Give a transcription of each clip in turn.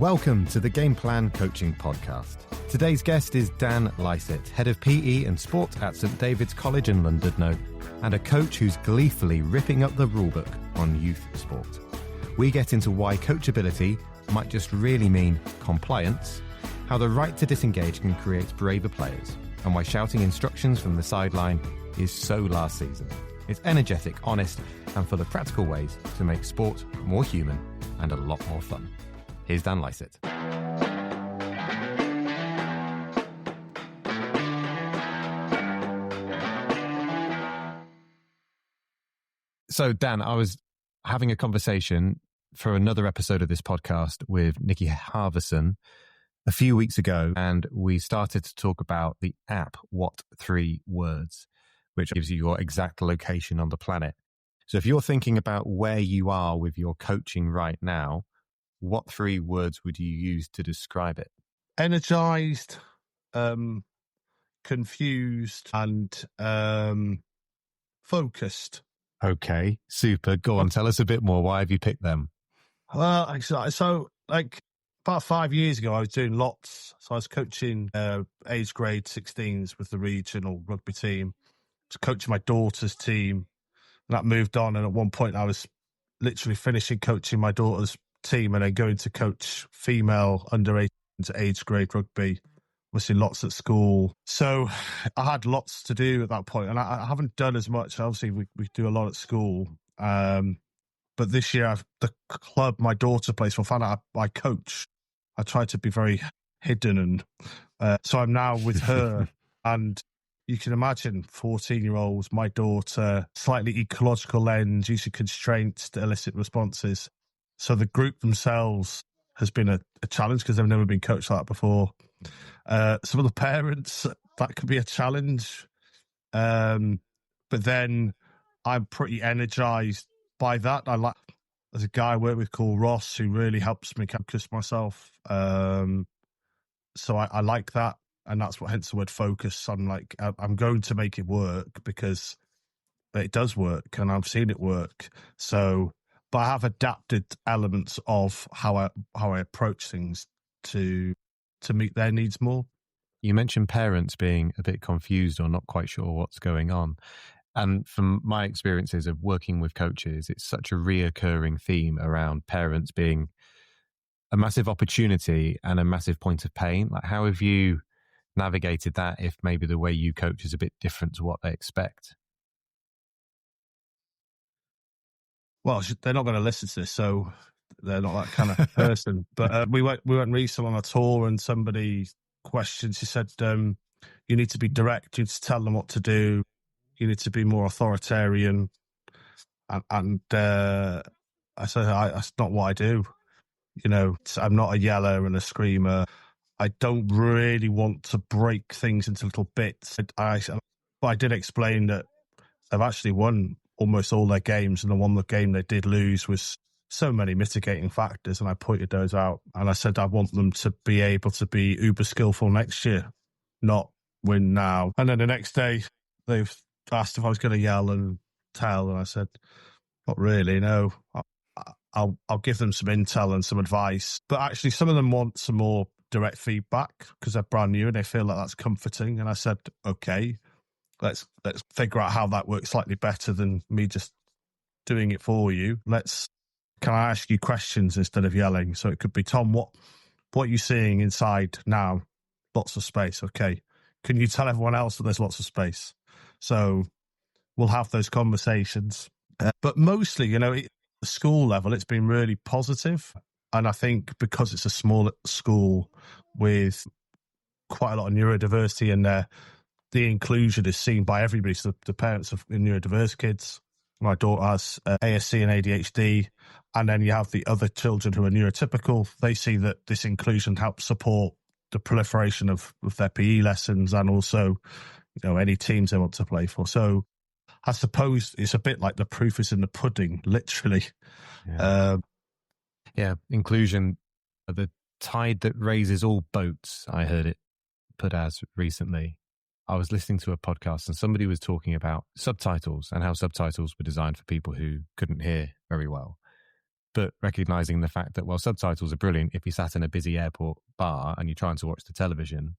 Welcome to the Game Plan Coaching Podcast. Today's guest is Dan Lycett, Head of PE and Sport at St David's College in Llandudno, and a coach who's gleefully ripping up the rulebook on youth sport. We get into why coachability might just really mean compliance, how the right to disengage can create braver players, and why shouting instructions from the sideline is so last season. It's energetic, honest, and full of practical ways to make sport more human and a lot more fun. Here's Dan Lycett. So, Dan, I was having a conversation for another episode of this podcast with Nikki Harverson a few weeks ago, and we started to talk about the app What 3 Words, which gives you your exact location on the planet. So if you're thinking about where you are with your coaching right now, what 3 words would you use to describe it? Energised, confused, and focused. Okay, super. Go on, tell us a bit more. Why have you picked them? Well, so about 5 years ago, I was doing lots. So I was coaching age grade 16s with the regional rugby team. I was coaching my daughter's team. And that moved on. And at one point, I was literally finishing coaching my daughter's team and then going to coach female under 18 age grade rugby. Obviously lots at school. So I had lots to do at that point, and I haven't done as much. Obviously we do a lot at school. But this year, the club my daughter plays for, found out I coach. I try to be very hidden, and so I'm now with her. And you can imagine 14-year-olds, my daughter, slightly ecological lens, using constraints to elicit responses. So the group themselves has been a challenge because they've never been coached like that before. Some of the parents, that could be a challenge. But then I'm pretty energised by that. There's a guy I work with called Ross who really helps me focus myself. So I like that. And that's hence the word focus. I'm going to make it work because it does work and I've seen it work. But I have adapted elements of how I approach things to meet their needs more. You mentioned parents being a bit confused or not quite sure what's going on. And from my experiences of working with coaches, it's such a reoccurring theme around parents being a massive opportunity and a massive point of pain. Like, how have you navigated that if maybe the way you coach is a bit different to what they expect? Well, they're not going to listen to this, so they're not that kind of person. But we went recently on a tour, and somebody questioned. She said, "You need to be direct. You need to tell them what to do. You need to be more authoritarian." And I said, "That's not what I do. I'm not a yeller and a screamer. I don't really want to break things into little bits." But I did explain that I've actually won almost all their games, and the one game they did lose was so many mitigating factors, and I pointed those out. And I said I want them to be able to be uber skillful next year, not win now. And then the next day, they've asked if I was going to yell and tell, and I said, not really, no. I'll give them some intel and some advice. But actually, some of them want some more direct feedback because they're brand new and they feel like that's comforting. And I said, okay, let's figure out how that works slightly better than me just doing it for you. Can I ask you questions instead of yelling? So it could be, Tom, what are you seeing inside now? Lots of space. Okay. Can you tell everyone else that there's lots of space? So we'll have those conversations. But mostly, at the school level, it's been really positive. And I think because it's a small school with quite a lot of neurodiversity in there, the inclusion is seen by everybody. So the parents of neurodiverse kids, my daughter has ASC and ADHD, and then you have the other children who are neurotypical. They see that this inclusion helps support the proliferation of their PE lessons and also, any teams they want to play for. So I suppose it's a bit like the proof is in the pudding, literally. Yeah, inclusion, the tide that raises all boats, I heard it put as recently. I was listening to a podcast and somebody was talking about subtitles and how subtitles were designed for people who couldn't hear very well. but recognizing the fact that, well, subtitles are brilliant if you're sat in a busy airport bar and you're trying to watch the television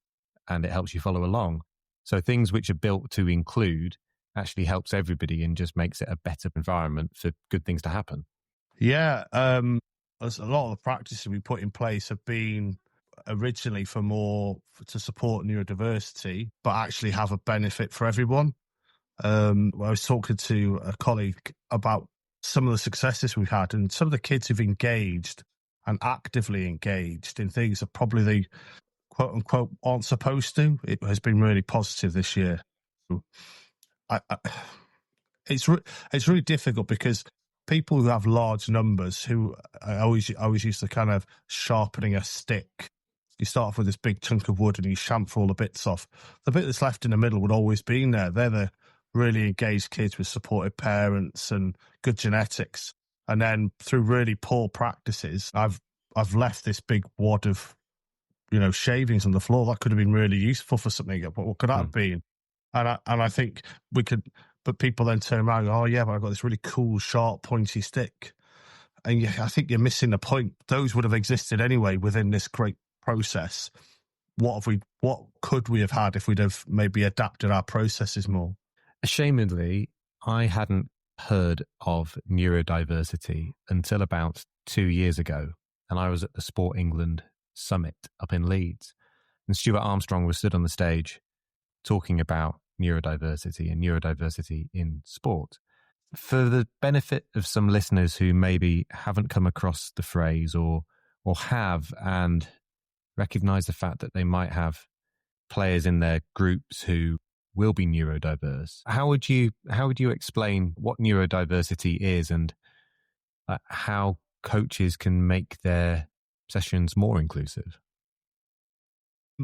and it helps you follow along. So things which are built to include actually helps everybody and just makes it a better environment for good things to happen. Yeah. A lot of the practices we put in place have been originally to support neurodiversity, but actually have a benefit for everyone. I was talking to a colleague about some of the successes we've had, and some of the kids who've engaged and actively engaged in things that probably they quote unquote aren't supposed to. It has been really positive this year. It's really difficult because people who have large numbers, who I always used to kind of sharpening a stick. You start off with this big chunk of wood and you chamfer all the bits off. The bit that's left in the middle would always be in there. They're the really engaged kids with supportive parents and good genetics. And then through really poor practices, I've left this big wad of, shavings on the floor. That could have been really useful for something. What could that have been? And I think we could, but people then turn around and go, oh yeah, but I've got this really cool, sharp, pointy stick. And I think you're missing the point. Those would have existed anyway within this great process. What could we have had if we'd have maybe adapted our processes more? Ashamedly, I hadn't heard of neurodiversity until about 2 years ago. And I was at the Sport England Summit up in Leeds. And Stuart Armstrong was stood on the stage talking about neurodiversity and neurodiversity in sport. For the benefit of some listeners who maybe haven't come across the phrase or have and recognize the fact that they might have players in their groups who will be neurodiverse, how would you explain what neurodiversity is and how coaches can make their sessions more inclusive?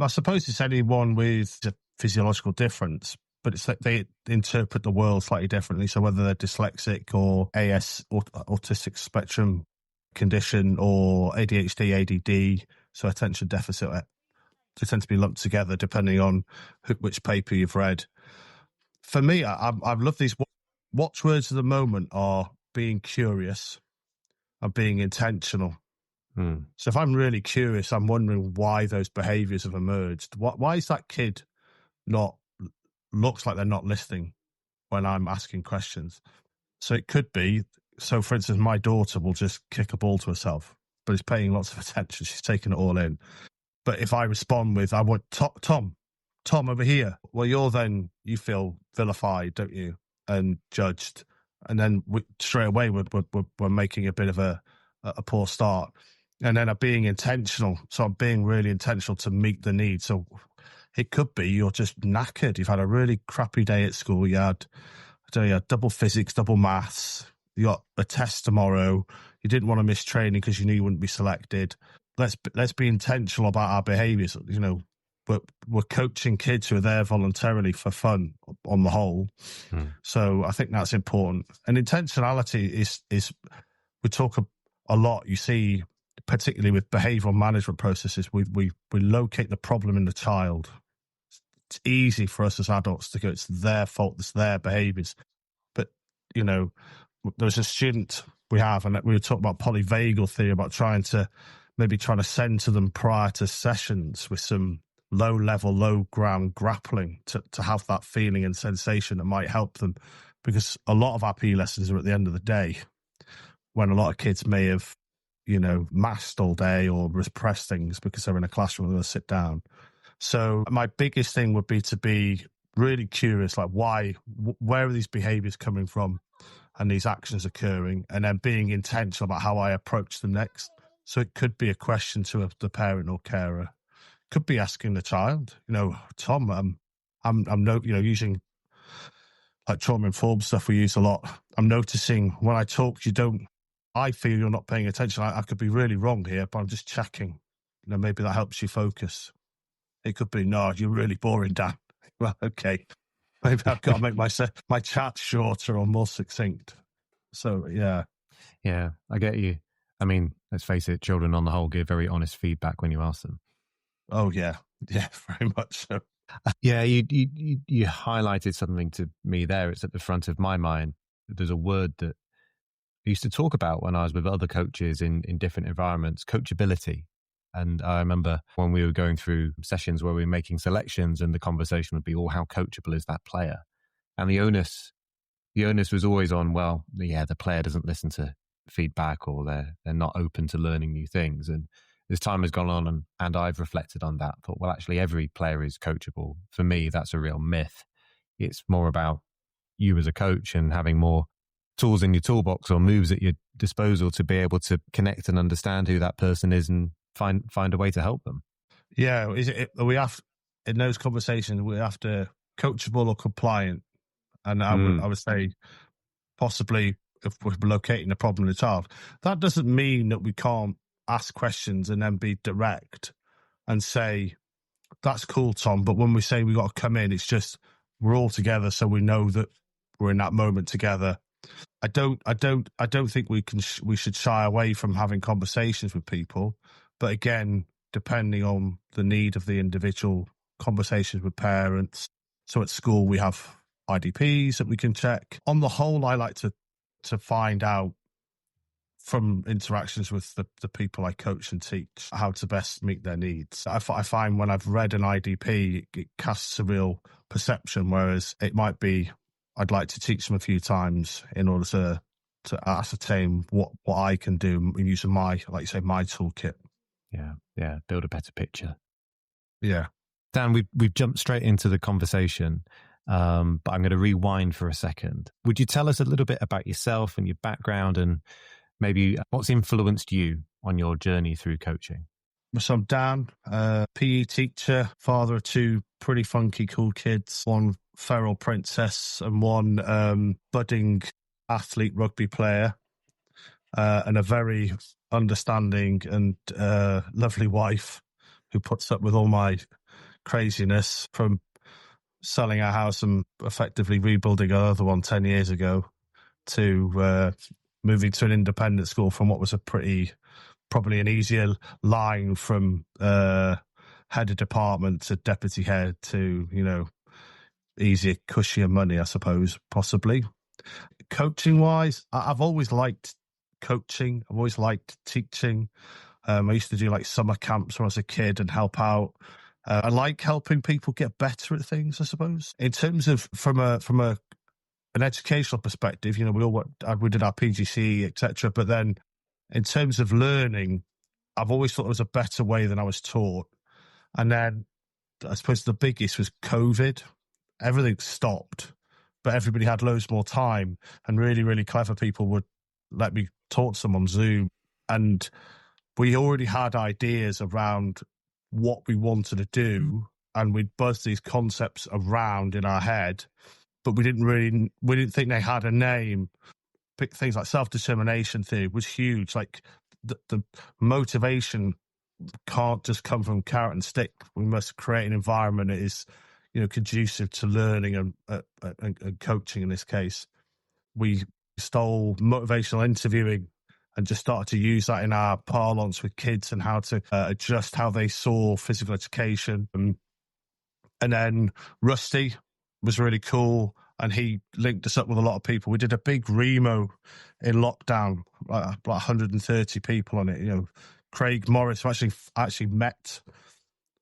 I suppose it's anyone with a physiological difference, but it's like they interpret the world slightly differently. So whether they're dyslexic or autistic spectrum condition, or ADHD, ADD, so attention deficit, they tend to be lumped together depending on which paper you've read. For me, I've loved these watchwords at the moment are being curious and being intentional. So if I'm really curious, I'm wondering why those behaviours have emerged. Why is that kid looks like they're not listening when I'm asking questions? So it could be, so for instance, my daughter will just kick a ball to herself, but is paying lots of attention. She's taking it all in. But if I respond with, I want Tom over here. Well, you feel vilified, don't you? And judged. And then straight away, we're making a bit of a poor start. And then I'm being intentional. So I'm being really intentional to meet the need. So it could be you're just knackered. You've had a really crappy day at school. You had double physics, double maths. You got a test tomorrow. You didn't want to miss training because you knew you wouldn't be selected. Let's be intentional about our behaviours. We're coaching kids who are there voluntarily for fun on the whole. So I think that's important. And intentionality is we talk a lot. You see, particularly with behavioural management processes, we locate the problem in the child. It's easy for us as adults to go, it's their fault, it's their behaviours. But, there's a student we have, and we were talking about polyvagal theory, about trying to send to them prior to sessions with some low ground grappling to have that feeling and sensation that might help them. Because a lot of our PE lessons are at the end of the day, when a lot of kids may have, masked all day or repressed things because they're in a classroom and they'll sit down. So my biggest thing would be to be really curious, like where are these behaviours coming from and these actions occurring, and then being intentional about how I approach them next. So it could be a question to the parent or carer. Could be asking the child, Tom, I'm using like trauma-informed stuff we use a lot. I'm noticing when I talk, I feel you're not paying attention. I could be really wrong here, but I'm just checking. Maybe that helps you focus. It could be, no, you're really boring, Dan. Well, okay. Maybe I've got to make my chat shorter or more succinct. So, yeah. Yeah, I get you. I mean, let's face it, children on the whole give very honest feedback when you ask them. Oh, yeah. Yeah, very much so. Yeah, you highlighted something to me there. It's at the front of my mind. There's a word that used to talk about when I was with other coaches in different environments, coachability. And I remember when we were going through sessions where we were making selections and the conversation would be, oh, how coachable is that player? And the onus was always on, well, yeah, the player doesn't listen to feedback, or they're not open to learning new things. And as time has gone on and I've reflected on that, thought, well, actually every player is coachable. For me, that's a real myth. It's more about you as a coach and having more tools in your toolbox or moves at your disposal to be able to connect and understand who that person is and find a way to help them. Yeah, we have in those conversations we have to coachable or compliant, and I would say possibly if we're locating the problem in the child, that doesn't mean that we can't ask questions and then be direct and say, "That's cool, Tom," but when we say we got to come in, it's just we're all together, so we know that we're in that moment together. I don't think we should shy away from having conversations with people, but again, depending on the need of the individual, conversations with parents. So at school we have IDPs that we can check. On the whole, I like to find out from interactions with the people I coach and teach how to best meet their needs. I find when I've read an IDP, it casts a real perception, whereas it might be I'd like to teach them a few times in order to ascertain what I can do using my, like you say, my toolkit. Yeah. Build a better picture. Yeah. Dan, we've jumped straight into the conversation, but I'm going to rewind for a second. Would you tell us a little bit about yourself and your background and maybe what's influenced you on your journey through coaching? So I'm Dan, PE teacher, father of two pretty funky, cool kids, one feral princess and one budding athlete rugby player, and a very understanding and lovely wife who puts up with all my craziness, from selling our house and effectively rebuilding our other one 10 years ago to moving to an independent school from what was probably an easier line from head of department to deputy head to, easier, cushier money, I suppose, possibly. Coaching wise, I've always liked coaching. I've always liked teaching. I used to do like summer camps when I was a kid and help out. I like helping people get better at things, I suppose. In terms of from an educational perspective, we did our PGCE, etc. But then in terms of learning, I've always thought there was a better way than I was taught. And then I suppose the biggest was COVID. Everything stopped, but everybody had loads more time, and really, really clever people would let me talk to them on Zoom. And we already had ideas around what we wanted to do, and we'd buzz these concepts around in our head, but we didn't think they had a name. Things like self-determination theory was huge. Like the motivation can't just come from carrot and stick. We must create an environment that is, conducive to learning and coaching. In this case, we stole motivational interviewing and just started to use that in our parlance with kids and how to adjust how they saw physical education. And then Rusty was really cool, and he linked us up with a lot of people. We did a big Remo in lockdown, like 130 people on it. Craig Morris, who actually met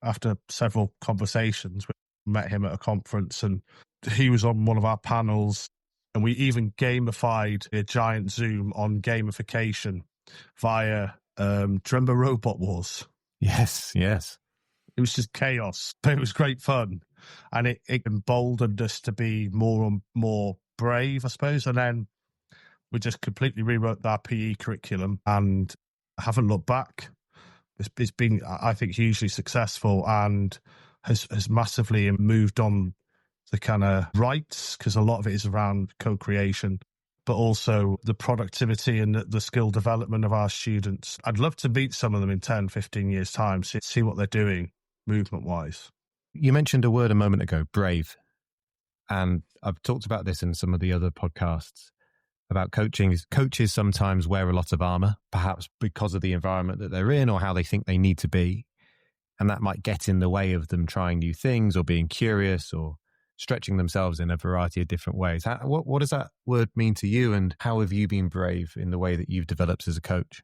after several conversations. We met him at a conference, and he was on one of our panels. And we even gamified a giant Zoom on gamification via Dremba Robot Wars. Yes. It was just chaos, but it was great fun. And it emboldened us to be more brave, I suppose. And then we just completely rewrote our PE curriculum and haven't looked back. It's been, I think, hugely successful and has massively moved on the kind of rights, because a lot of it is around co-creation, but also the productivity and the skill development of our students. I'd love to meet some of them in 10, 15 years' time, see what they're doing movement-wise. You mentioned a word a moment ago, brave. And I've talked about this in some of the other podcasts about coaching. Coaches sometimes wear a lot of armor, perhaps because of the environment that they're in or how they think they need to be. And that might get in the way of them trying new things or being curious or stretching themselves in a variety of different ways. What does that word mean to you, and how have you been brave in the way that you've developed as a coach?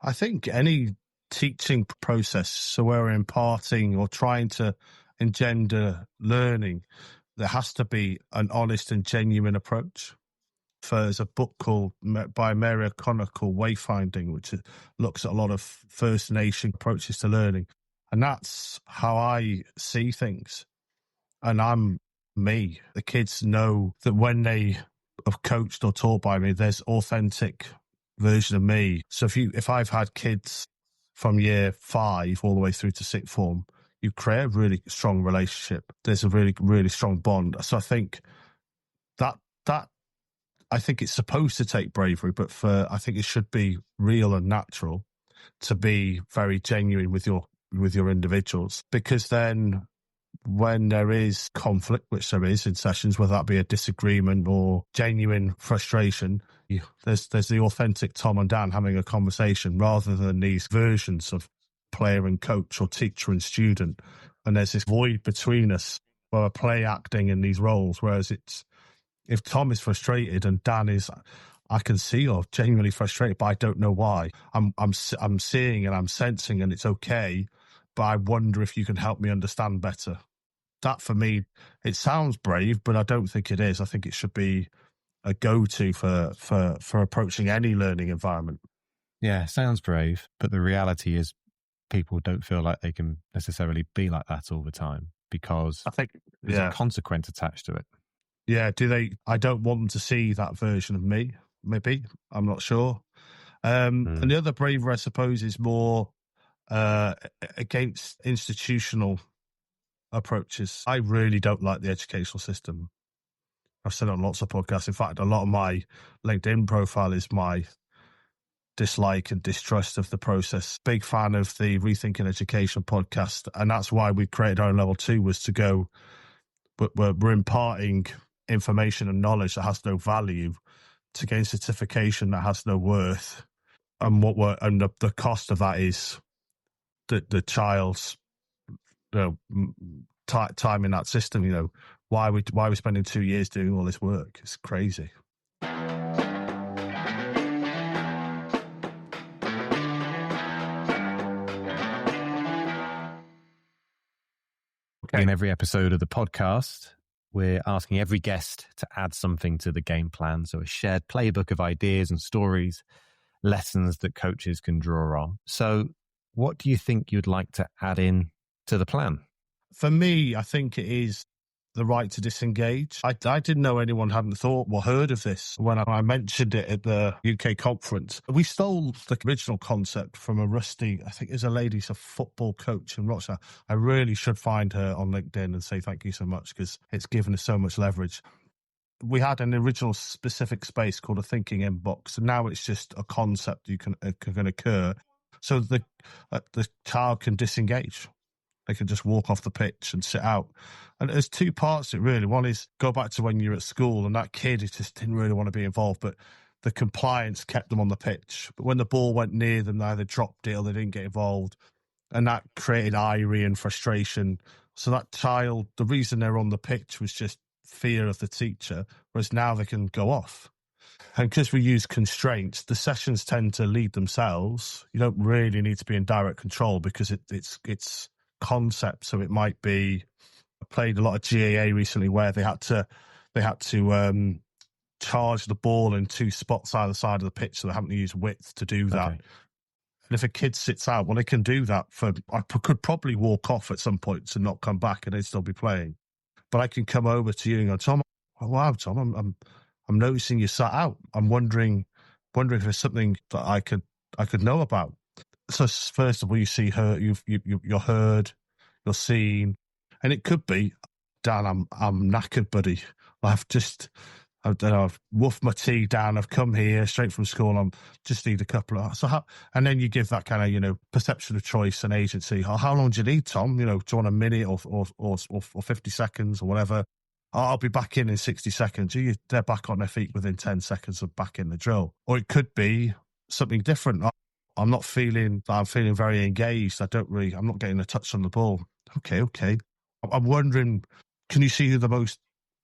I think any teaching process, so we're imparting or trying to engender learning, there has to be an honest and genuine approach. There's a book by Mary O'Connor called Wayfinding, which looks at a lot of First Nation approaches to learning. And that's how I see things. And I'm me. The kids know that when they have coached or taught by me, there's authentic version of me. So if I've had kids from year 5 all the way through to sixth form, you create a really strong relationship. There's a really, really strong bond. So I think that I think it's supposed to take bravery, but I think it should be real and natural to be very genuine with your individuals, because then when there is conflict, which there is in sessions, whether that be a disagreement or genuine frustration, there's the authentic Tom and Dan having a conversation rather than these versions of player and coach or teacher and student. And there's this void between us where we're play acting in these roles, whereas if Tom is frustrated and Dan is, I can see you're genuinely frustrated, but I don't know why. I'm seeing and I'm sensing, and it's okay, but I wonder if you can help me understand better. That for me, it sounds brave, but I don't think it is. I think it should be a go-to for approaching any learning environment. Yeah, sounds brave, but the reality is people don't feel like they can necessarily be like that all the time, because I think there's a consequence attached to it. Yeah, I don't want them to see that version of me, maybe. I'm not sure. And the other bravery, I suppose, is more against institutional approaches. I really don't like the educational system. I've said it on lots of podcasts. In fact, a lot of my LinkedIn profile is my dislike and distrust of the process. Big fan of the Rethinking Education podcast. And that's why we created our own level 2, was to go, but we're imparting information and knowledge that has no value to gain certification that has no worth. And the cost of that is the child's time in that system. Why are we spending 2 years doing all this work? It's crazy. In every episode of the podcast, we're asking every guest to add something to the game plan. So a shared playbook of ideas and stories, lessons that coaches can draw on. So what do you think you'd like to add in to the plan? For me, I think it is the right to disengage. I didn't know anyone hadn't thought or heard of this when I mentioned it at the UK conference. We stole the original concept from I think there's a lady, she's a football coach in Rochester. I really should find her on LinkedIn and say thank you so much, because it's given us so much leverage. We had an original specific space called a thinking inbox, and now it's just a concept can occur. So the child can disengage. They can just walk off the pitch and sit out. And there's 2 parts to it, really. One is go back to when you're at school and that kid just didn't really want to be involved, but the compliance kept them on the pitch. But when the ball went near them, they either dropped it or they didn't get involved. And that created ire and frustration. So that child, the reason they're on the pitch was just fear of the teacher, whereas now they can go off. And because we use constraints, the sessions tend to lead themselves. You don't really need to be in direct control because it's concept. So it might be, I played a lot of GAA recently where they had to charge the ball in 2 spots either side of the pitch, so they haven't used width to do that. Okay. And if a kid sits out, well, they can do that I could probably walk off at some points and not come back and they'd still be playing. But I can come over to you and go, Tom, wow, Tom, I'm noticing you sat out. I'm wondering if there's something that I could know about. So first of all, you see her, you're heard, you're seen, and it could be, Dan, I'm knackered, buddy. I've woofed my tea down. I've come here straight from school. I'm just need a couple of. And then you give that kind of perception of choice and agency. How long do you need, Tom? Do you want a minute or 50 seconds or whatever? I'll be back in 60 seconds. They're back on their feet within 10 seconds of back in the drill. Or it could be something different. I'm not feeling that I'm feeling very engaged. I'm not getting a touch on the ball. Okay. I'm wondering, can you see who the most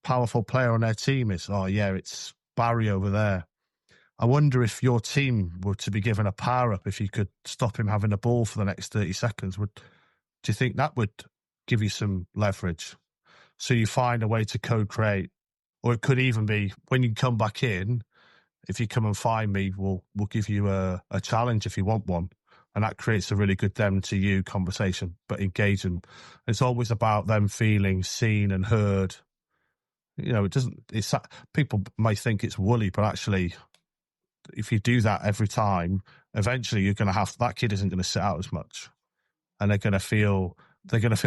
powerful player on their team is, oh yeah, it's Barry over there. I wonder if your team were to be given a power up if you could stop him having the ball for the next 30 seconds. Do you think that would give you some leverage? So you find a way to co-create, or it could even be when you come back in, if you come and find me, we'll give you a challenge if you want one. And that creates a really good them to you conversation, but engaging. It's always about them feeling seen and heard. You know, people might think it's woolly, but actually, if you do that every time, eventually you're going to have, that kid isn't going to sit out as much, and they're going to feel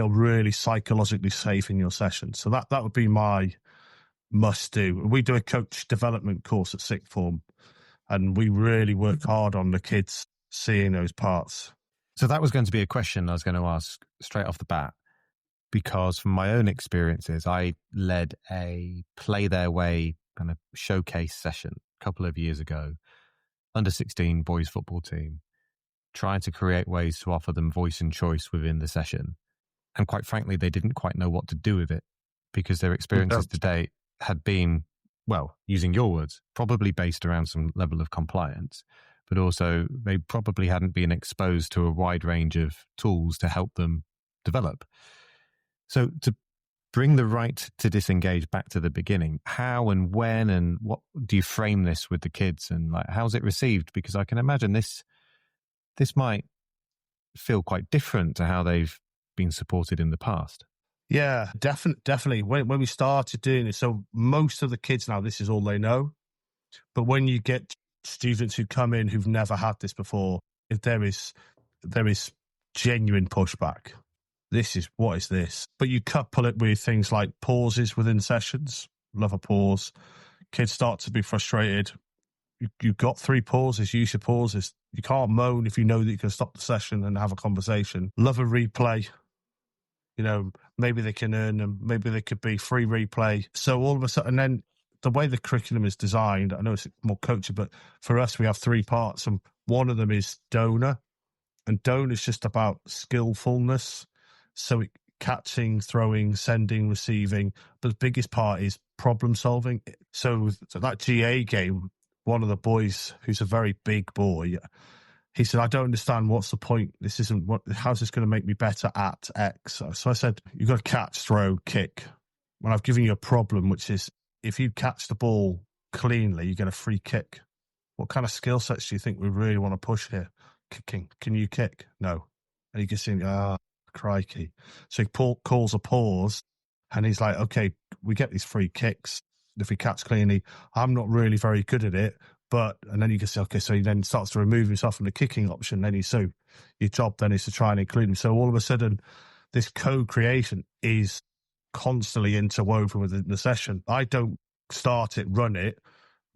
really psychologically safe in your session. So that would be my must do. We do a coach development course at sixth form, and we really work hard on the kids seeing those parts. So that was going to be a question I was going to ask straight off the bat, because from my own experiences, I led a play their way kind of showcase session a couple of years ago, under 16 boys football team, trying to create ways to offer them voice and choice within the session. And quite frankly, they didn't quite know what to do with it, because their experiences to date had been, well, using your words, probably based around some level of compliance, but also they probably hadn't been exposed to a wide range of tools to help them develop. So to bring the right to disengage back to the beginning, how and when and what do you frame this with the kids, and like, how's it received? Because I can imagine this might feel quite different to how they've been supported in the past. Yeah, definitely. When we started doing this, so most of the kids now, this is all they know. But when you get students who come in who've never had this before, if there is genuine pushback. What is this? But you couple it with things like pauses within sessions. Love a pause. Kids start to be frustrated. You've got 3 pauses, use your pauses. You can't moan if you know that you can stop the session and have a conversation. Love a replay. You know, maybe they can earn them. Maybe they could be free replay. So all of a sudden, then the way the curriculum is designed, I know it's more coaching, but for us, we have 3 parts. And one of them is donor. And donor is just about skillfulness. So catching, throwing, sending, receiving. But the biggest part is problem solving. So that GA game, one of the boys who's a very big boy, he said, I don't understand, what's the point? How's this going to make me better at X? So I said, you've got to catch, throw, kick. When I've given you a problem, which is if you catch the ball cleanly, you get a free kick. What kind of skill sets do you think we really want to push here? Kicking. Can you kick? No. And you can see, crikey. So he calls a pause, and he's like, okay, we get these free kicks. If we catch cleanly, I'm not really very good at it. And then you can say, okay, so he then starts to remove himself from the kicking option. Then your job then is to try and include him. So all of a sudden, this co-creation is constantly interwoven within the session. I don't start it, run it.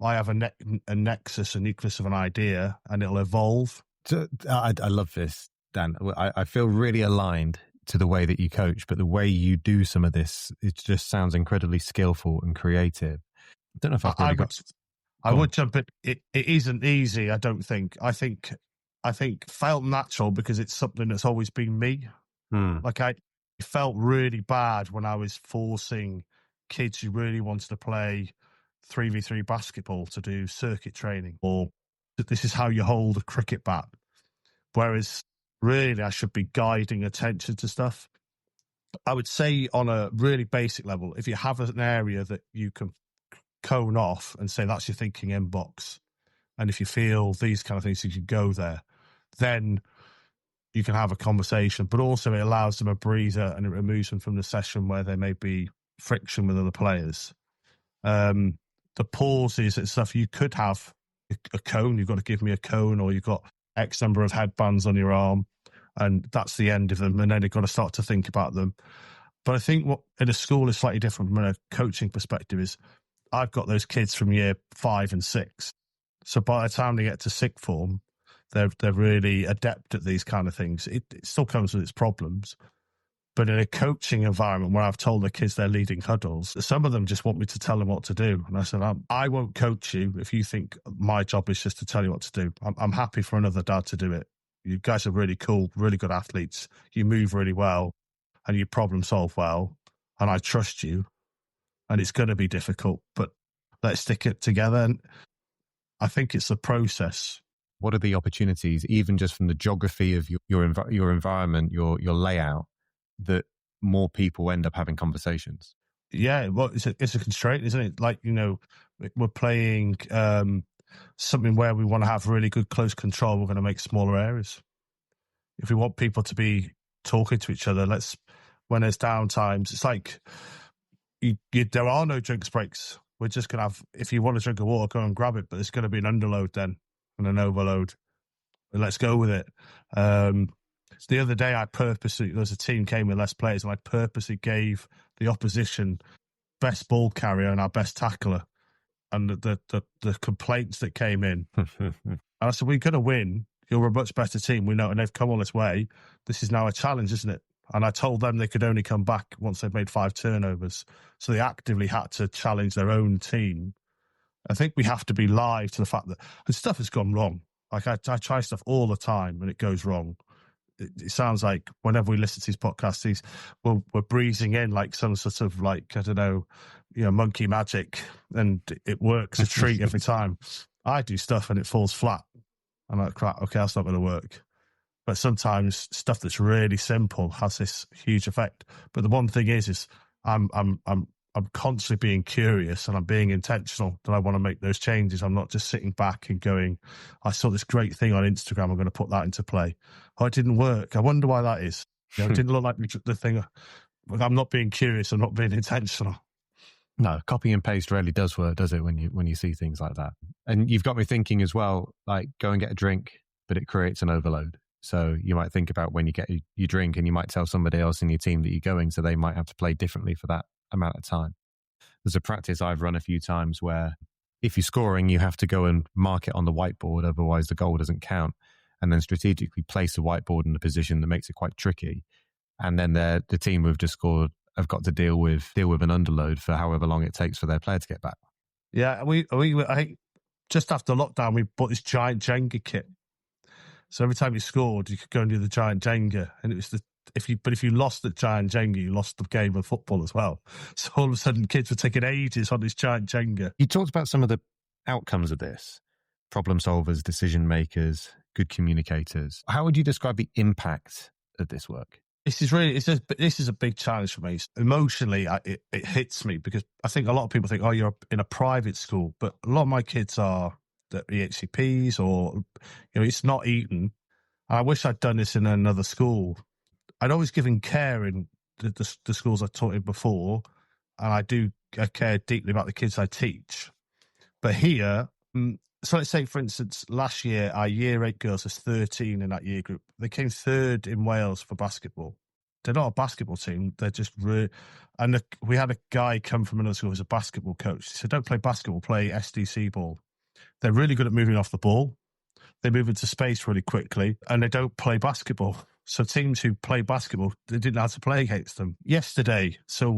I have a nexus, a nucleus of an idea, and it'll evolve. So, I love this, Dan. I feel really aligned to the way that you coach, but the way you do some of this, it just sounds incredibly skillful and creative. I don't know if I would jump in. It isn't easy, I don't think. I think felt natural because it's something that's always been me. Like I felt really bad when I was forcing kids who really wanted to play 3v3 basketball to do circuit training, or this is how you hold a cricket bat. Whereas really I should be guiding attention to stuff. I would say on a really basic level, if you have an area that you can cone off and say that's your thinking inbox, and if you feel these kind of things, you can go there, then you can have a conversation. But also it allows them a breather, and it removes them from the session where there may be friction with other players. The pauses and stuff, you could have a cone. You've got to give me a cone, or you've got X number of headbands on your arm, and that's the end of them. And then you've got to start to think about them. But I think what in a school is slightly different from a coaching perspective is I've got those kids from year 5 and 6. So by the time they get to sixth form, they're really adept at these kind of things. It still comes with its problems. But in a coaching environment where I've told the kids they're leading huddles, some of them just want me to tell them what to do. And I said, I won't coach you if you think my job is just to tell you what to do. I'm happy for another dad to do it. You guys are really cool, really good athletes. You move really well and you problem solve well. And I trust you. and it's going to be difficult, but let's stick it together. And I think it's the process. What are the opportunities, even just from the geography of your environment, your layout, that more people end up having conversations? Yeah, well, it's a constraint, isn't it? Like, we're playing something where we want to have really good close control. We're going to make smaller areas. If we want people to be talking to each other, when there's down times, it's like there are no drinks breaks. We're just going to have, if you want to drink a water, go and grab it, but there's going to be an underload then and an overload. And let's go with it. The other day, there was a team came with less players, and I purposely gave the opposition best ball carrier and our best tackler. And the complaints that came in, and I said, we're going to win. You're a much better team. We know, and they've come all this way. This is now a challenge, isn't it? And I told them they could only come back once they'd made 5 turnovers. So they actively had to challenge their own team. I think we have to be live to the fact that stuff has gone wrong. Like I try stuff all the time and it goes wrong. It sounds like whenever we listen to these podcasts, we're breezing in like some sort of like, I don't know, monkey magic, and it works a treat every time. I do stuff and it falls flat. I'm like, crap, okay, that's not going to work. But sometimes stuff that's really simple has this huge effect. But the one thing is I'm constantly being curious and I'm being intentional that I want to make those changes. I'm not just sitting back and going, I saw this great thing on Instagram, I'm going to put that into play. Oh, it didn't work. I wonder why that is. It didn't look like the thing. I'm not being curious. I'm not being intentional. No, copy and paste rarely does work, does it, when you see things like that? And you've got me thinking as well, like go and get a drink, but it creates an overload. So you might think about when you get your drink and you might tell somebody else in your team that you're going, so they might have to play differently for that amount of time. There's a practice I've run a few times where if you're scoring, you have to go and mark it on the whiteboard, otherwise the goal doesn't count, and then strategically place the whiteboard in a position that makes it quite tricky. And then the team who've just scored have got to deal with an underload for however long it takes for their player to get back. Yeah, I just after lockdown, we bought this giant Jenga kit. So every time you scored, you could go and do the giant Jenga, and it was if you lost the giant Jenga, you lost the game of football as well. So all of a sudden, kids were taking ages on this giant Jenga. You talked about some of the outcomes of this: problem solvers, decision makers, good communicators. How would you describe the impact of this work? This is a big challenge for me. Emotionally, it hits me because I think a lot of people think, oh, you're in a private school, but a lot of my kids are the EHCPs or, it's not Eton. I wish I'd done this in another school. I'd always given care in the schools I taught in before, and I care deeply about the kids I teach. But here, so let's say, for instance, last year, our year 8 girls, there's 13 in that year group. They came 3rd in Wales for basketball. They're not a basketball team. They're just and we had a guy come from another school who's a basketball coach. He said, don't play basketball, play SDC ball. They're really good at moving off the ball. They move into space really quickly, and they don't play basketball. So teams who play basketball, they didn't know how to play against them. Yesterday, so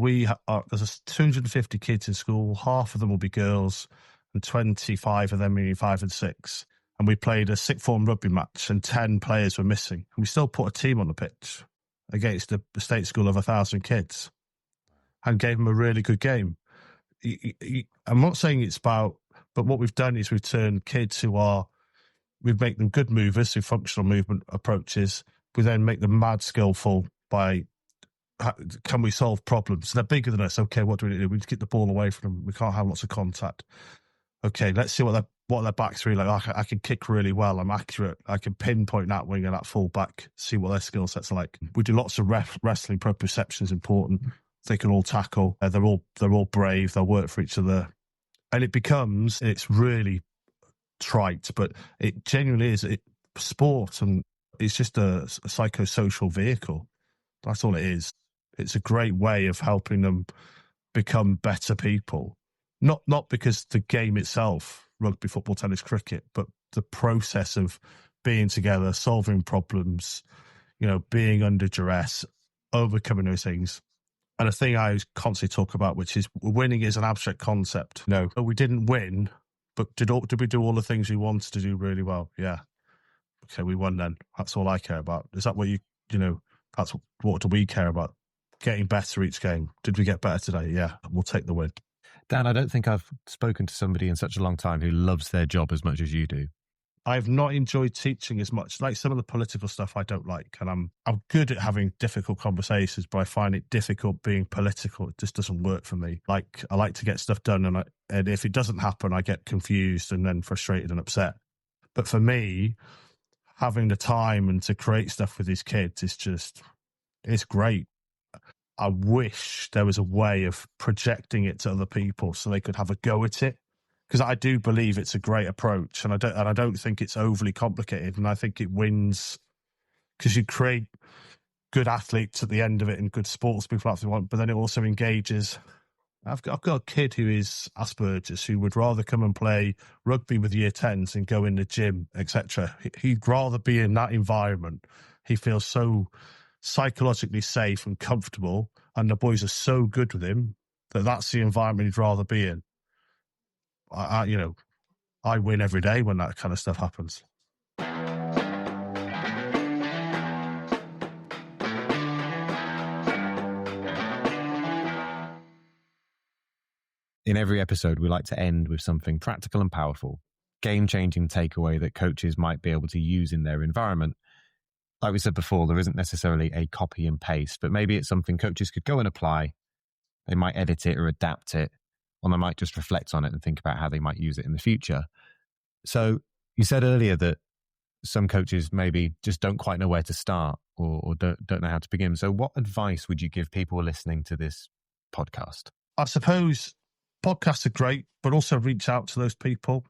there's 250 kids in school. Half of them will be girls, and 25 of them being 5 and 6. And we played a sixth form rugby match, and 10 players were missing. And we still put a team on the pitch against a state school of 1,000 kids and gave them a really good game. I'm not saying it's about, but what we've done is we've turned kids we've made them good movers through functional movement approaches. We then make them mad skillful by, can we solve problems? They're bigger than us. Okay, what do we do? We just get the ball away from them. We can't have lots of contact. Okay, let's see what their back's really like. I can kick really well. I'm accurate. I can pinpoint that wing and that full back, see what their skill sets are like. We do lots of wrestling. Proprioception is important. They can all tackle. They're all brave. They'll work for each other. And it's really trite, but it genuinely is sport, and it's just a psychosocial vehicle. That's all it is. It's a great way of helping them become better people. Not because the game itself, rugby, football, tennis, cricket, but the process of being together, solving problems, being under duress, overcoming those things. And a thing I constantly talk about, which is winning is an abstract concept. No, we didn't win, but did we do all the things we wanted to do really well? Yeah. Okay, we won then. That's all I care about. Is that what what do we care about? getting better each game. Did we get better today? Yeah, we'll take the win. Dan, I don't think I've spoken to somebody in such a long time who loves their job as much as you do. I've not enjoyed teaching as much. Like some of the political stuff I don't like. And I'm good at having difficult conversations, but I find it difficult being political. It just doesn't work for me. Like, I like to get stuff done, and if it doesn't happen, I get confused and then frustrated and upset. But for me, having the time and to create stuff with these kids it's great. I wish there was a way of projecting it to other people so they could have a go at it. Because I do believe it's a great approach, and I don't think it's overly complicated, and I think it wins because you create good athletes at the end of it and good sports people if they want, but then it also engages. I've got a kid who is Asperger's who would rather come and play rugby with year 10s and go in the gym, etc. He'd rather be in that environment. He feels so psychologically safe and comfortable, and the boys are so good with him that that's the environment he'd rather be in. I win every day when that kind of stuff happens. In every episode, we like to end with something practical and powerful, game-changing takeaway that coaches might be able to use in their environment. Like we said before, there isn't necessarily a copy and paste, but maybe it's something coaches could go and apply. They might edit it or adapt it, or they might just reflect on it and think about how they might use it in the future. So you said earlier that some coaches maybe just don't quite know where to start or don't know how to begin. So what advice would you give people listening to this podcast? I suppose podcasts are great, but also reach out to those people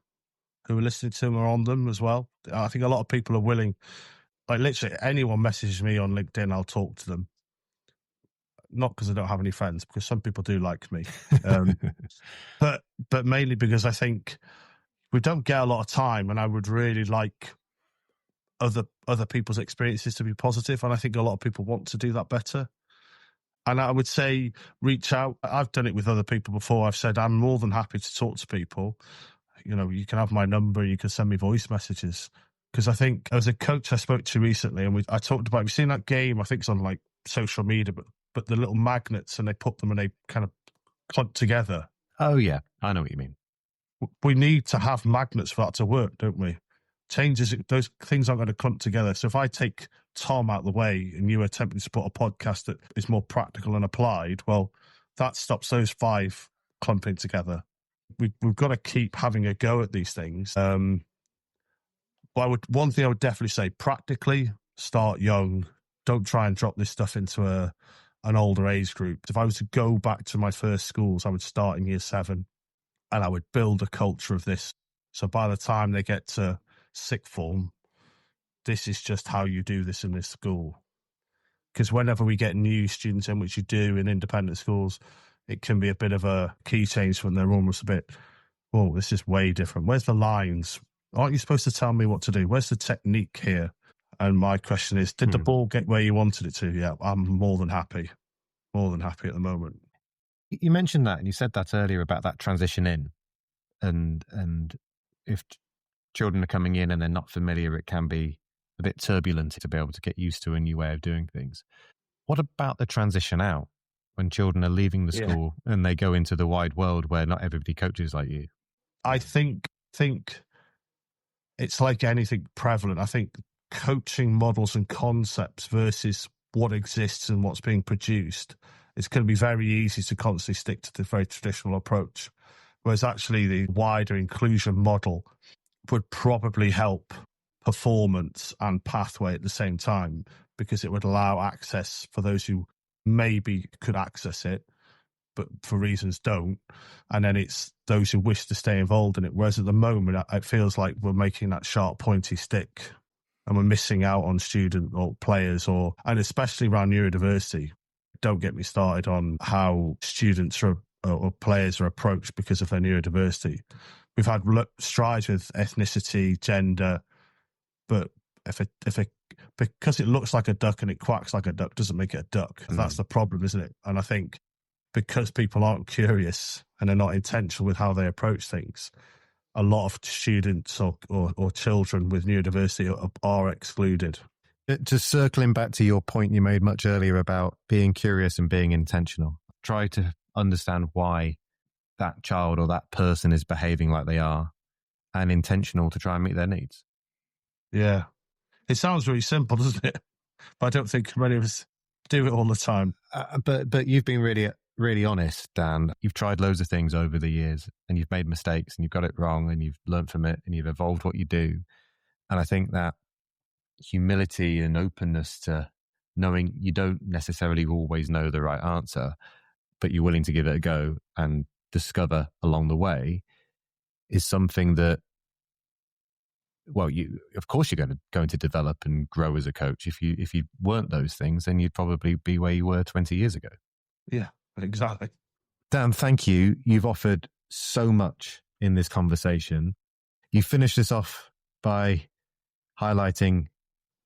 who are listening to them or on them as well. I think a lot of people are willing, like literally anyone messages me on LinkedIn, I'll talk to them. Not because I don't have any friends, because some people do like me. But mainly because I think we don't get a lot of time, and I would really like other people's experiences to be positive, and I think a lot of people want to do that better. And I would say reach out. I've done it with other people before. I've said I'm more than happy to talk to people. You can have my number, you can send me voice messages. Because I think as a coach I spoke to recently, and I talked about, have you seen that game? I think it's on like social media, but the little magnets, and they put them and they kind of clump together. Oh yeah, I know what you mean. We need to have magnets for that to work, don't we? Changes, those things aren't going to clump together. So if I take Tom out of the way and you attempting to put a podcast that is more practical and applied, well, that stops those 5 clumping together. We've got to keep having a go at these things. But one thing I would definitely say, practically, start young. Don't try and drop this stuff into an older age group. If I was to go back to my first schools, I would start in year 7, and I would build a culture of this. So by the time they get to 6th form, this is just how you do this in this school. Because whenever we get new students in, which you do in independent schools, it can be a bit of a key change when they're almost a bit, oh, this is way different. Where's the lines? Aren't you supposed to tell me what to do? Where's the technique here? And my question is, did the ball get where you wanted it to? Yeah, I'm more than happy at the moment. You mentioned that, and you said that earlier about that transition in, and if children are coming in and they're not familiar, it can be a bit turbulent to be able to get used to a new way of doing things. What about the transition out, when children are leaving the school and they go into the wide world where not everybody coaches like you? I think it's like anything prevalent. I think coaching models and concepts versus what exists and what's being produced, it's going to be very easy to constantly stick to the very traditional approach. Whereas actually the wider inclusion model would probably help performance and pathway at the same time, because it would allow access for those who maybe could access it, but for reasons don't. And then it's those who wish to stay involved in it. Whereas at the moment, it feels like we're making that sharp, pointy stick and we're missing out on student or players, and especially around neurodiversity. Don't get me started on how students or players are approached because of their neurodiversity. We've had strides with ethnicity, gender, but because it looks like a duck and it quacks like a duck doesn't make it a duck. That's the problem, isn't it? And I think because people aren't curious and they're not intentional with how they approach things, a lot of students or children with neurodiversity are excluded. Just circling back to your point you made much earlier about being curious and being intentional. Try to understand why that child or that person is behaving like they are, and intentional to try and meet their needs. Yeah. It sounds really simple, doesn't it? But I don't think many of us do it all the time. But you've been really honest, Dan. You've tried loads of things over the years and you've made mistakes and you've got it wrong and you've learned from it and you've evolved what you do. And I think that humility and openness to knowing you don't necessarily always know the right answer, but you're willing to give it a go and discover along the way is something that, well, of course you're going to develop and grow as a coach. If you weren't those things, then you'd probably be where you were 20 years ago. Yeah, exactly. Dan, thank you. You've offered so much in this conversation. You finished this off by highlighting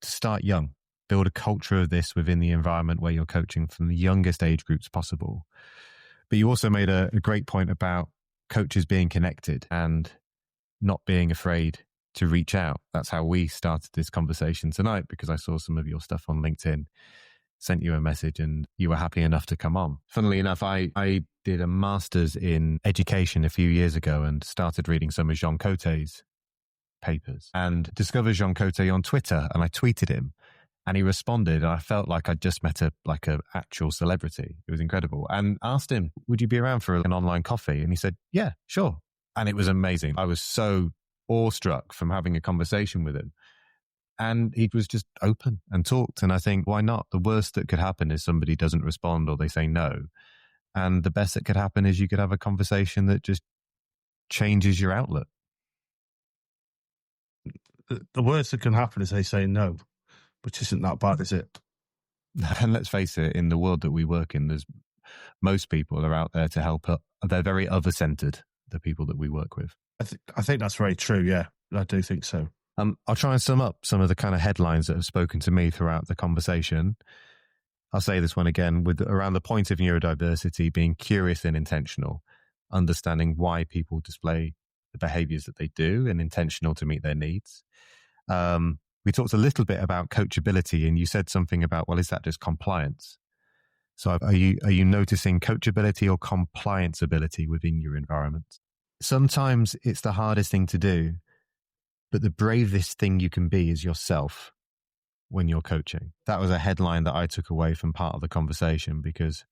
to start young, build a culture of this within the environment where you're coaching from the youngest age groups possible. But you also made a great point about coaches being connected and not being afraid to reach out. That's how we started this conversation tonight, because I saw some of your stuff on LinkedIn, sent you a message and you were happy enough to come on. Funnily enough, I did a master's in education a few years ago and started reading some of Jean Cotte's papers and discovered Jean Cotte on Twitter, and I tweeted him and he responded, and I felt like I'd just met a actual celebrity. It was incredible. And asked him, would you be around for an online coffee? And he said, yeah, sure. And it was amazing. I was so awestruck from having a conversation with him. And he was just open and talked. And I think, why not? The worst that could happen is somebody doesn't respond or they say no. And the best that could happen is you could have a conversation that just changes your outlook. The worst that can happen is they say no, which isn't that bad, is it? And let's face it, in the world that we work in, there's most people are out there to help. They're very other-centered, the people that we work with. I think that's very true, yeah. I do think so. I'll try and sum up some of the kind of headlines that have spoken to me throughout the conversation. I'll say this one again, with around the point of neurodiversity, being curious and intentional, understanding why people display the behaviors that they do and intentional to meet their needs. We talked a little bit about coachability, and you said something about, well, is that just compliance? So are you noticing coachability or compliance ability within your environment? Sometimes it's the hardest thing to do, but the bravest thing you can be is yourself when you're coaching. That was a headline that I took away from part of the conversation, because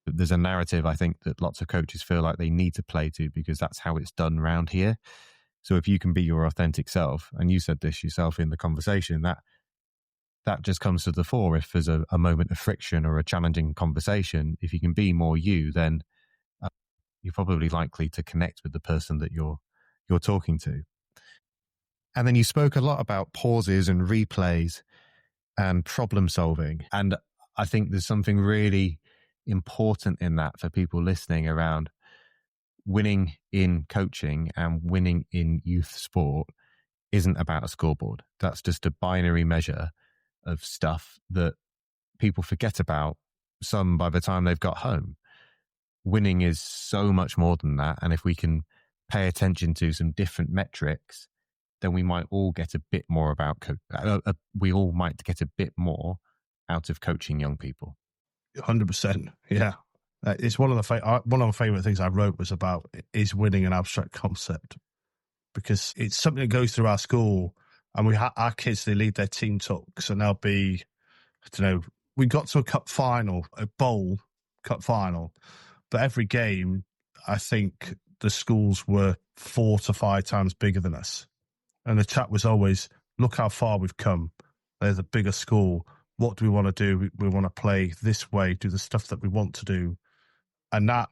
there's a narrative, I think, that lots of coaches feel like they need to play to because that's how it's done around here. So if you can be your authentic self, and you said this yourself in the conversation, that just comes to the fore. If there's a moment of friction or a challenging conversation, if you can be more you, then you're probably likely to connect with the person that you're talking to. And then you spoke a lot about pauses and replays and problem solving. And I think there's something really important in that for people listening around winning in coaching and winning in youth sport isn't about a scoreboard. That's just a binary measure of stuff that people forget about, some by the time they've got home. Winning is so much more than that. And if we can pay attention to some different metrics, then we might all get a bit more about we all might get a bit more out of coaching young people. 100%. Yeah. It's one of the favorite things I wrote was about, is winning an abstract concept, because it's something that goes through our school, and our kids, they lead their team talks, and they'll be, I don't know, we got to a cup final, a bowl cup final, but every game, I think the schools were 4 to 5 times bigger than us. And the chat was always, look how far we've come. They're the bigger school. What do we want to do? We want to play this way, do the stuff that we want to do. And that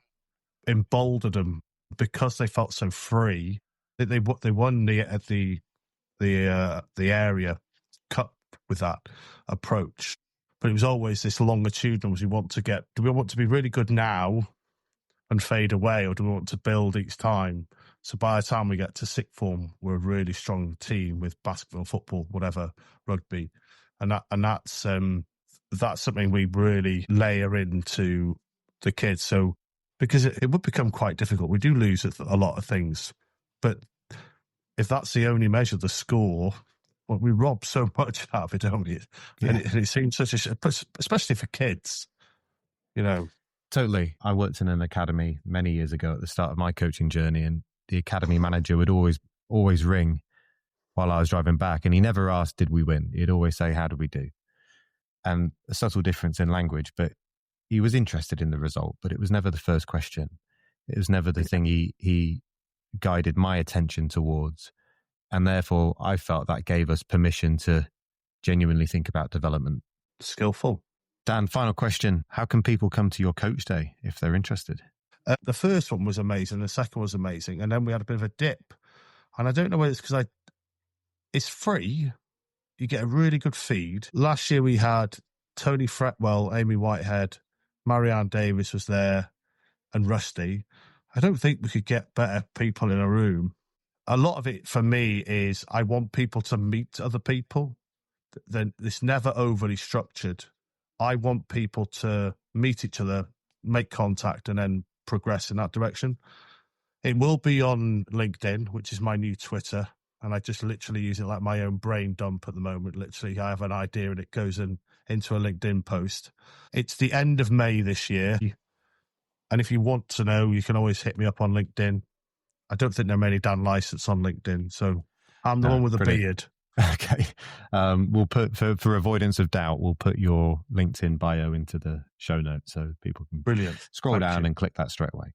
emboldened them, because they felt so free. They won the area cup with that approach. But it was always this longitudinal, do we want to be really good now and fade away, or do we want to build each time? So by the time we get to sixth form, we're a really strong team with basketball, football, whatever, rugby. And that's something we really layer into the kids. So, because it would become quite difficult. We do lose a lot of things, but if that's the only measure, the score, Well, we rob so much out of it, don't we? And it seems such a, especially for kids, you know. Totally. I worked in an academy many years ago at the start of my coaching journey, and the academy manager would always ring while I was driving back, and he never asked, did we win? He'd always say, how did we do? And a subtle difference in language, but he was interested in the result, but it was never the first question. It was never the thing he guided my attention towards. And therefore, I felt that gave us permission to genuinely think about development. Skillful. Dan, final question. How can people come to your coach day if they're interested? The first one was amazing. The second was amazing. And then we had a bit of a dip. And I don't know whether it's because it's free. You get a really good feed. Last year we had Tony Fretwell, Amy Whitehead, Marianne Davis was there, and Rusty. I don't think we could get better people in a room. A lot of it for me is I want people to meet other people. Then it's never overly structured. I want people to meet each other, make contact, and then progress in that direction. It will be on LinkedIn, which is my new Twitter. And I just literally use it like my own brain dump at the moment. Literally, I have an idea and it goes into a LinkedIn post. It's the end of May this year. And if you want to know, you can always hit me up on LinkedIn. I don't think there are many Dan Lycetts on LinkedIn. So I'm the one with the beard. Okay. We'll put, for avoidance of doubt, we'll put your LinkedIn bio into the show notes so people can scroll down and click that straight away.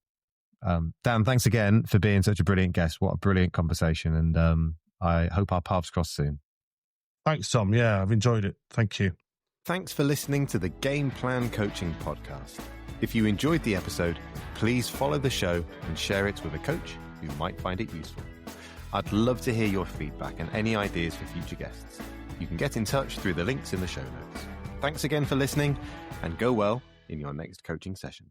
Dan, thanks again for being such a brilliant guest. What a brilliant conversation. And I hope our paths cross soon. Thanks, Tom. Yeah, I've enjoyed it. Thank you. Thanks for listening to the Game Plan Coaching Podcast. If you enjoyed the episode, please follow the show and share it with a coach who might find it useful. I'd love to hear your feedback and any ideas for future guests. You can get in touch through the links in the show notes. Thanks again for listening, and go well in your next coaching session.